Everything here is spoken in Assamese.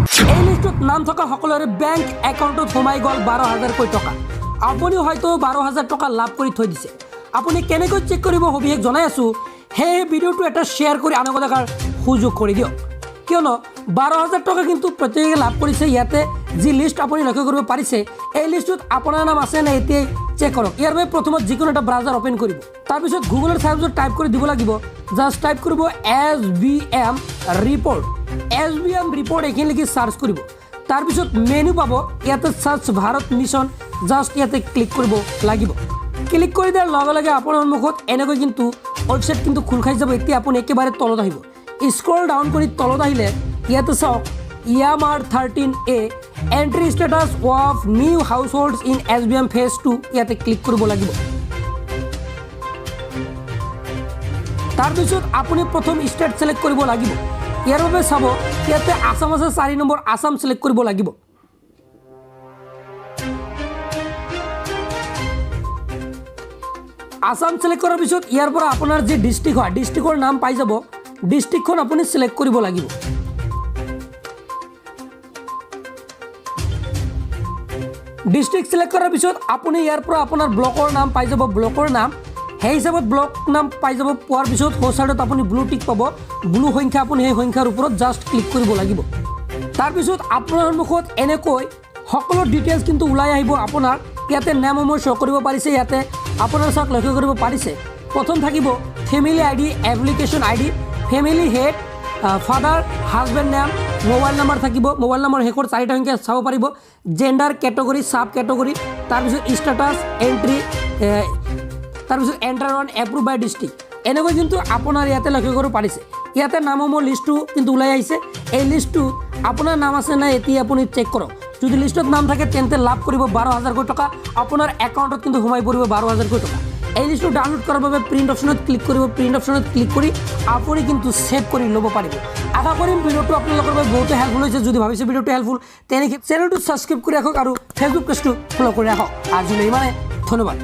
এই লিষ্টত নাম থকা সকলোৰে বেংক একাউণ্টত সোমাই গ'ল 12,000 টকা। আপুনি হয়তো 12,000 টকা লাভ কৰি থৈ দিছে। আপুনি কেনেকৈ চেক কৰিব সবিশেষ জনাই আছোঁ। সেই ভিডিঅ'টো এটা শ্বেয়াৰ কৰি আনক দেখাৰ সুযোগ কৰি দিয়ক, কিয়নো 12,000 টকা কিন্তু প্ৰত্যেকে লাভ কৰিছে। ইয়াতে যি লিষ্ট আপুনি লক্ষ্য কৰিব পাৰিছে, এই লিষ্টত আপোনাৰ নাম আছে নে এতিয়াই চেক কৰক। ইয়াৰ বাবে প্ৰথমত যিকোনো এটা ব্ৰাউজাৰ অপেন কৰিব, তাৰপিছত গুগলৰ চাৰ্চত টাইপ কৰি দিব লাগিব। জাষ্ট টাইপ কৰিব SBM ৰিপৰ্ট। SBM ৰিপৰ্ট এইখিনি লিখি চাৰ্চ কৰিব। তাৰপিছত মেনু পাব, ইয়াতে স্বচ্ছ ভাৰত মিছন, জাষ্ট ইয়াতে ক্লিক কৰিব লাগিব। ক্লিক কৰি দিয়াৰ লগে লগে আপোনাৰ সন্মুখত এনেকৈ কিন্তু ৱেবছাইট কিন্তু খোল খাই যাব। এতিয়া আপুনি একেবাৰে তলত আহিব, স্ক্ৰল ডাউন কৰি তলত আহিলে ইয়াতে চাওক EMR 13A entry status of new households in SBM phase 2, ইয়াতে ক্লিক কৰিব লাগিব। তাৰপিছত আপুনি প্ৰথম ষ্টেট ছিলেক্ট কৰিব লাগিব। ইয়াৰ বাবে চাব ইয়াতে আসাম আছে, 4 নম্বৰ আসাম ছিলেক্ট কৰিব লাগিব। আসাম ছিলেক্ট কৰাৰ পিছত ইয়াৰ পৰা আপোনাৰ যি ডিষ্ট্ৰিক্ট হয়, ডিষ্ট্ৰিক্টৰ নাম পাই যাব। ডিষ্ট্ৰিক্টখন আপুনি ছিলেক্ট কৰিব লাগিব। ডিষ্ট্ৰিক্ট ছিলেক্ট কৰাৰ পিছত আপুনি ইয়াৰ পৰা আপোনাৰ ব্লকৰ নাম পাই যাব, ব্লকৰ নাম। সেই হিচাপত ব্লক নাম পাই যাব। পোৱাৰ পিছত সোঁ চাইডত আপুনি ব্লু টিক পাব, ব্লু সংখ্যা আপুনি সেই সংখ্যাৰ ওপৰত জাষ্ট ক্লিক কৰিব লাগিব। তাৰপিছত আপোনাৰ সন্মুখত এনেকৈ সকলো ডিটেইলছ কিন্তু ওলাই আহিব। আপোনাৰ ইয়াতে নামসমূহ শ্ব' কৰিব পাৰিছে। ইয়াতে আপোনাৰ চাওক লক্ষ্য কৰিব পাৰিছে, প্ৰথম থাকিব family ID, application ID, family head, father, husband name, mobile number থাকিব। মোবাইল নাম্বাৰ শেষৰ 4টা সংখ্যা চাব পাৰিব। জেণ্ডাৰ, কেটেগৰী, চাব কেটেগৰী, তাৰপিছত ষ্টেটাছ, এণ্ট্ৰি, তাৰপিছত enter on approve by district, এনেকৈ কিন্তু আপোনাৰ ইয়াতে লক্ষ্য কৰিব পাৰিছে। ইয়াতে নামসমূহ লিষ্টটো কিন্তু ওলাই আহিছে। এই লিষ্টটো আপোনাৰ নাম আছে নাই এতিয়া আপুনি চেক কৰক। যদি লিষ্টত নাম থাকে তেন্তে লাভ কৰিব 12,000 টকা। আপোনাৰ একাউণ্টত কিন্তু সোমাই পৰিব 12,000 টকা। এই লিষ্টটো ডাউনলোড কৰাৰ বাবে প্ৰিণ্ট অপশ্যনত ক্লিক কৰিব। প্ৰিণ্ট অপশ্যনত ক্লিক কৰি আপুনি কিন্তু ছেভ কৰি ল'ব পাৰিব। আশা কৰিম ভিডিঅ'টো আপোনালোকৰ বাবে বহুতো হেল্পফুল হৈছে। যদি ভাবিছে ভিডিঅ'টো হেল্পফুল, তেনেকৈ চেনেলটো ছাবস্ক্ৰাইব কৰি ৰাখক আৰু ফেচবুক পেজটো ফ'ল' কৰি ৰাখক। আজিলৈ ইমানে, ধন্যবাদ।